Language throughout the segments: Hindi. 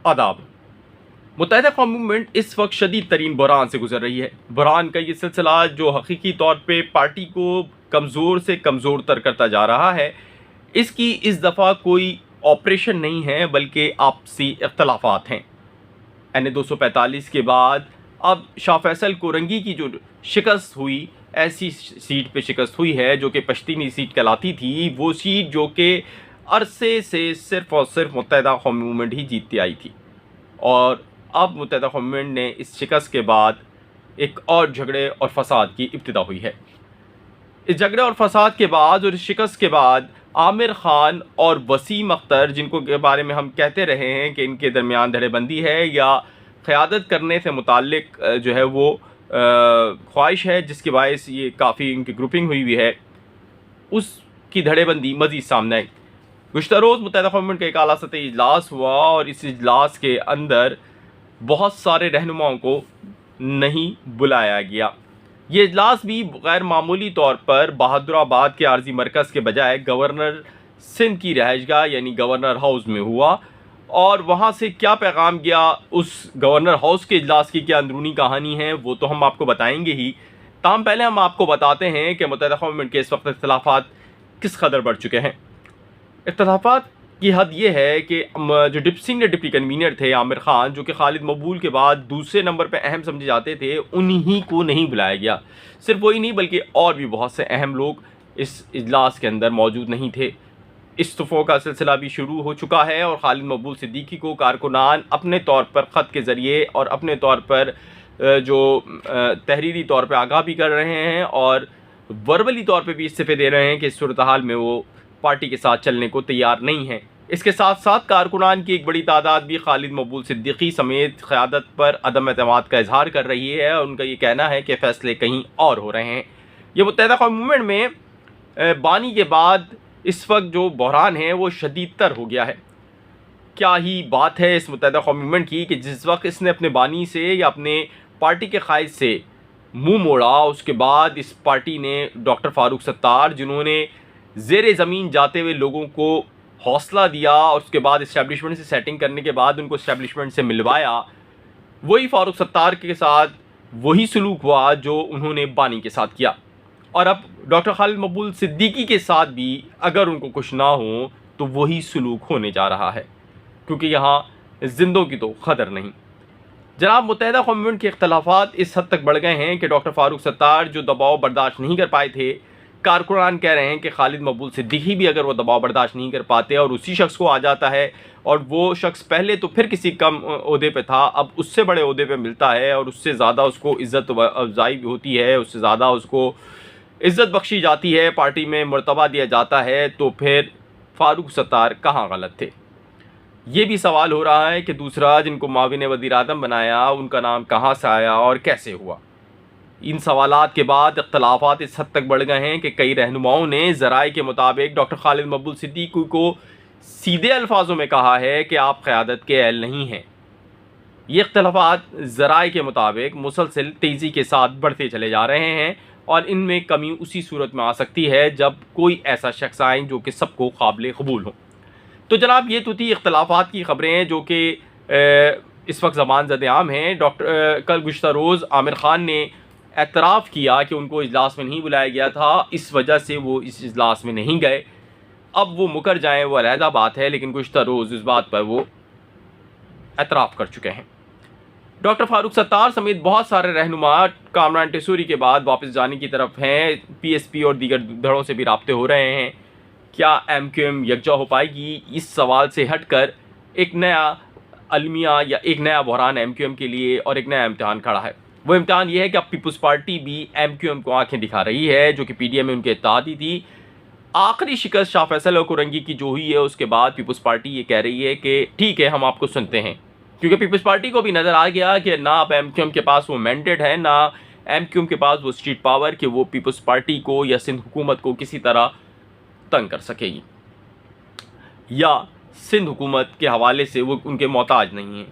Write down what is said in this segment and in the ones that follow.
आदाब। मुत्तहिदा कौम मूवमेंट इस वक्त शदीद तरीन बहरान से गुजर रही है। बहरान का ये सिलसिला जो हकीकी तौर पे पार्टी को कमज़ोर से कमज़ोर तर करता जा रहा है, इसकी इस दफ़ा कोई ऑपरेशन नहीं है बल्कि आपसी इख्तलाफात हैं। NA 245 के बाद अब शाह फैसल कोरंगी की जो शिकस्त हुई, ऐसी सीट पे शिकस्त हुई है जो कि पश्तीनी सीट कहलाती थी। वो सीट जो कि अरसे से सिर्फ़ और सिर्फ मुत्तहिदा कौम मूवमेंट ही जीतती आई थी, और अब मुत्तहिदा कौम मूवमेंट ने इस शिकस्त के बाद एक और झगड़े और फसाद की इब्तिदा हुई है। इस झगड़े और फसाद के बाद और इस शिकस्त के बाद आमिर खान और वसीम अख्तर, जिनको के बारे में हम कहते रहे हैं कि इनके दरमियान धड़ेबंदी है या क़यादत करने से मुताल्लिक जो है वो ख्वाहिश है जिसकी बायस ये काफ़ी इनकी ग्रुपिंग हुई हुई है, उसकी धड़ेबंदी मज़ीद सामने आई। गुज़श्ता रोज़ मुत्तहिदा कौम मूवमेंट का एक आला सतही इजलास हुआ और इस इजलास के अंदर बहुत सारे रहनुमाओं को नहीं बुलाया गया। ये इजलास भी गैर मामूली तौर पर बहादुराबाद के आर्जी मरकज़ के बजाय गवर्नर सिंध की रहायशगाह यानी गवर्नर हाउस में हुआ, और वहाँ से क्या पैगाम गया, उस गवर्नर हाउस के इजलास की क्या अंदरूनी कहानी है, वो तो हम आपको बताएंगे ही। ताहम पहले हम आपको बताते हैं कि मुत्तहिदा कौम मूवमेंट के इस वक्त इख्तलाफात किस कदर बढ़ चुके हैं। इख्तलाफात की हद ये है कि जो सीनियर डिप्टी कन्वीनर थे आमिर खान, जो कि खालिद मकबूल के बाद दूसरे नंबर पर अहम समझे जाते थे, उन्हीं को नहीं बुलाया गया। सिर्फ वही नहीं बल्कि और भी बहुत से अहम लोग इस इजलास के अंदर मौजूद नहीं थे। इस्तीफ़ों का सिलसिला भी शुरू हो चुका है और खालिद मकबूल सिद्दीकी को कारकुनान अपने तौर पर ख़त के ज़रिए और अपने तौर पर जो तहरीरी तौर पर आगाह भी कर रहे हैं और वर्बली तौर पर भी इस्तीफ़े दे रहे हैं कि इस सूरत हाल में वो पार्टी के साथ चलने को तैयार नहीं है। इसके साथ साथ कारकुनान की एक बड़ी तादाद भी खालिद मकबूल सिद्दीकी समेत क़यादत पर अदम एतमाद का इजहार कर रही है, और उनका ये कहना है कि फ़ैसले कहीं और हो रहे हैं। ये मुत्तहिदा कौम मूवमेंट में बानी के बाद इस वक्त जो बहरान है वो शदीद तर हो गया है। क्या ही बात है इस मुत्तहिदा कौम मूवमेंट की कि जिस वक्त इसने अपने बानी से या अपने पार्टी के क़ायद से मुँह मोड़ा, उसके बाद इस पार्टी ने डॉक्टर फ़ारूक सत्तार, जिन्होंने ज़ेरे ज़मीन जाते हुए लोगों को हौसला दिया और उसके बाद इस्टेब्लिशमेंट से सेटिंग करने के बाद उनको इस्टेब्लिशमेंट से मिलवाया, वही फ़ारूक सत्तार के साथ वही सलूक हुआ जो उन्होंने बानी के साथ किया। और अब डॉक्टर खालिद मकबूल सिद्दीकी के साथ भी अगर उनको कुछ ना हो तो वही सलूक होने जा रहा है, क्योंकि यहाँ जिंदों की तो कदर नहीं। जनाब, मुत्तहिदा कौम मूवमेंट के इख्तलाफात इस हद तक बढ़ गए हैं कि डॉक्टर फ़ारूक सत्तार जो दबाव बर्दाश्त नहीं कर पाए थे, कारकुनान कह रहे हैं कि खालिद मकबूल सिद्दीकी भी अगर वो दबाव बर्दाश्त नहीं कर पाते और उसी शख्स को आ जाता है, और वो शख्स पहले तो फिर किसी कम ओहदे पे था, अब उससे बड़े ओहदे पे मिलता है और उससे ज़्यादा उसको इज़्ज़त अफ़ज़ाई भी होती है, उससे ज़्यादा उसको इज़्ज़त बख्शी जाती है, पार्टी में मर्तबा दिया जाता है, तो फिर फ़ारूक सत्तार कहाँ गलत थे? ये भी सवाल हो रहा है कि दूसरा जिनको माविन वज़ीर आज़म बनाया, उनका नाम कहाँ से आया और कैसे हुआ? इन सवालात के बाद इख्तलाफात इस हद तक बढ़ गए हैं कि कई रहनुमाओं ने ज़राए के मुताबिक डॉक्टर खालिद मकबूल सिद्दीकी को सीधे अल्फाजों में कहा है कि आप क़यादत के अहल नहीं हैं। ये इख्तलाफात ज़राए के मुताबिक मुसलसल तेज़ी के साथ बढ़ते चले जा रहे हैं, और इनमें कमी उसी सूरत में आ सकती है जब कोई ऐसा शख्स आए जो कि सबको काबिल कबूल हो। तो जनाब, ये तो थी इख्तलाफात की ख़बरें जो कि इस वक्त ज़बान ज़द-ए-आम हैं। कल गुज़श्ता रोज़ आमिर खान ने एतराफ़ किया कि उनको इजलास में नहीं बुलाया गया था, इस वजह से वो इस इजलास में नहीं गए। अब वो मुकर जाएँ वो अलहदा बात है, लेकिन गुज़श्ता रोज़ इस बात पर वो एतराफ़ कर चुके हैं। डॉक्टर फ़ारूक सत्तार समेत बहुत सारे रहनुमा कामरान टेसूरी के बाद वापस जाने की तरफ हैं। PSP और दीगर धड़ों से भी राब्ते हो रहे हैं। क्या MQM यकजा हो पाएगी? इस सवाल से हटकर एक नया अलमिया या एक नया बहरान MQM के लिए और एक नया इम्तिहान खड़ा है। वो इम्तिहान ये है कि अब पीपल्स पार्टी भी MQM को आंखें दिखा रही है, जो कि PDM में उनके इत्तेहादी थी। आखिरी शिकस्त शाह फैसल और कोरंगी की जो हुई है, उसके बाद पीपल्स पार्टी ये कह रही है कि ठीक है, हम आपको सुनते हैं, क्योंकि पीपल्स पार्टी को भी नज़र आ गया कि ना अब MQM के पास वो मैंडेट है, ना MQM के पास वो स्ट्रीट पावर कि वो पीपल्स पार्टी को या सिंध हुकूमत को किसी तरह तंग कर सकेगी, या सिंध हुकूमत के हवाले से वो उनके मोहताज नहीं है।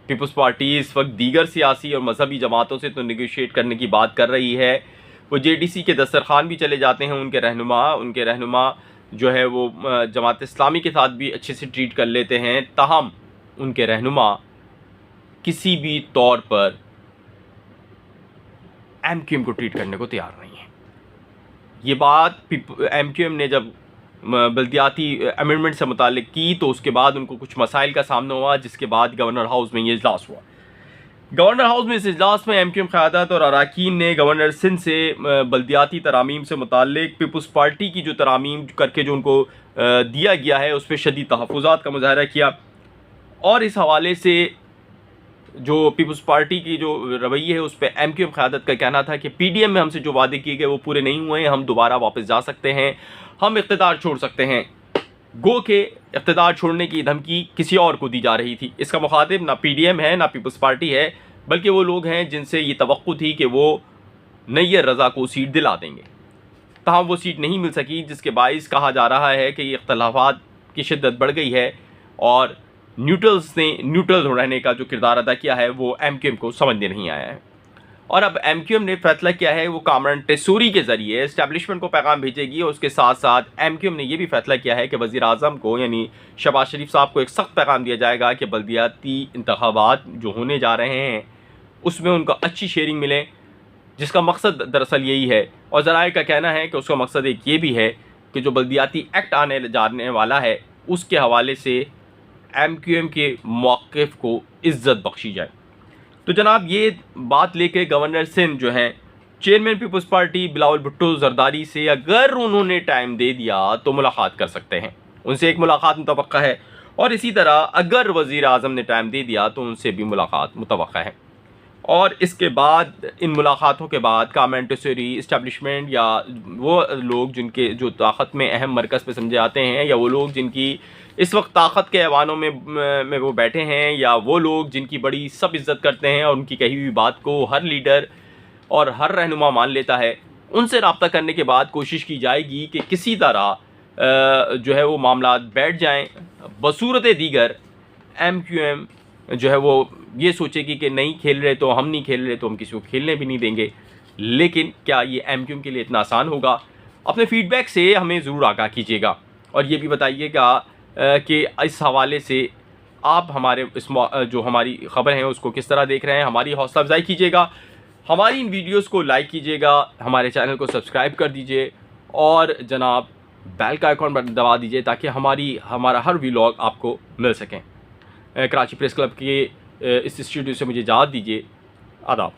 पीपल्स पार्टी इस वक्त दीगर सियासी और मजहबी जमातों से तो निगोशिएट करने की बात कर रही है। वो JDC के दस्तरखान भी चले जाते हैं, उनके रहनुमा जो है वो जमात इस्लामी के साथ भी अच्छे से ट्रीट कर लेते हैं। ताहम उनके रहनुमा किसी भी तौर पर एमक्यूएम को ट्रीट करने को तैयार नहीं है। ये बात एमक्यूएम ने जब बल्दियाती अमेंडमेंट से मुतालिक की तो उसके बाद उनको कुछ मसाइल का सामना हुआ, जिसके बाद गवर्नर हाउस में ये इजलास हुआ। गवर्नर हाउस में इस इजलास में एमक्यूएम क़यादत और अरकान ने गवर्नर सिंध से बल्दियाती तरामीम से मुतालिक पीपल्स पार्टी की जो तरामीम करके जो उनको दिया गया है उस पर शदीद तहफ़्फ़ुज़ात का मुज़ाहरा किया। और इस हवाले से जो पीपल्स पार्टी की जो रवैये है उस पर एमक्यूएम क़यादत का कहना था कि पीडीएम में हमसे जो वादे किए गए वो पूरे नहीं हुए हैं, हम दोबारा वापस जा सकते हैं, हम इक़्तिदार छोड़ सकते हैं। गो के इक़्तिदार छोड़ने की धमकी किसी और को दी जा रही थी। इसका मुखातिब ना पीडीएम है ना पीपल्स पार्टी है, बल्कि वो लोग हैं जिनसे ये तवक्कुह थी कि वो नैयर रज़ा को सीट दिला देंगे। ताहम वो सीट नहीं मिल सकी, जिसके बाइस कहा जा रहा है कि ये इख्तलाफात की शिद्दत बढ़ गई है और न्यूट्रल्स ने न्यूट्रल रहने का जो किरदार अदा किया है वो एमक्यूएम को समझ में नहीं आया है। और अब एमक्यूएम ने फैसला किया है वो कामरान टेसूरी के ज़रिए इस्टेब्लिशमेंट को पैगाम भेजेगी। और उसके साथ साथ एमक्यूएम ने यह भी फैसला किया है कि वज़ीर आज़म को यानी शहबाज शरीफ साहब को एक सख्त पैगाम दिया जाएगा कि बल्दियाती इंतखाबात जो होने जा रहे हैं उसमें उनको अच्छी शेयरिंग मिले, जिसका मकसद दरअसल यही है। और ज़राए का कहना है कि उसका मकसद एक ये भी है कि जो बल्दियाती एक्ट आने जाने वाला है उसके हवाले से एमक्यूएम के मौक़िफ़ को इज़्ज़त बख्शी जाए। तो जनाब ये बात लेके गवर्नर सिंध जो हैं चेयरमैन पीपल्स पार्टी बिलावल भुट्टो जरदारी से अगर उन्होंने टाइम दे दिया तो मुलाकात कर सकते हैं, उनसे एक मुलाकात मुतवक्का है। और इसी तरह अगर वज़ीर आज़म ने टाइम दे दिया तो उनसे भी मुलाकात मुतवक्का है। और इसके बाद इन मुलाकातों के बाद कामरान टेसूरी इस्टेब्लिशमेंट या वो लोग जिनके जो ताकत में अहम मरकज़ पे समझे आते हैं या वो लोग जिनकी इस वक्त ताकत के ऐवानों में वो बैठे हैं या वो लोग जिनकी बड़ी सब इज़्ज़त करते हैं और उनकी कही हुई बात को हर लीडर और हर रहनुमा मान लेता है, उनसे रब्ता करने के बाद कोशिश की जाएगी कि किसी तरह जो है वो मामला बैठ जाएँ। बसूरत दीगर एमक्यूएम जो है वो ये सोचेगी कि नहीं खेल रहे तो हम नहीं खेल रहे तो हम किसी को खेलने भी नहीं देंगे। लेकिन क्या ये एमक्यूएम के लिए इतना आसान होगा? अपने फीडबैक से हमें ज़रूर आगाह कीजिएगा और ये भी बताइएगा कि इस हवाले से आप हमारे इस जो हमारी ख़बर है उसको किस तरह देख रहे हैं। हमारी हौसला अफजाई कीजिएगा, हमारी इन वीडियोस को लाइक कीजिएगा, हमारे चैनल को सब्सक्राइब कर दीजिए और जनाब बेल का आइकॉन बटन दबा दीजिए ताकि हमारा हर व्लॉग आपको मिल सकें। कराची प्रेस क्लब के इस स्टूडियो से मुझे इजाज़त दीजिए। आदाब।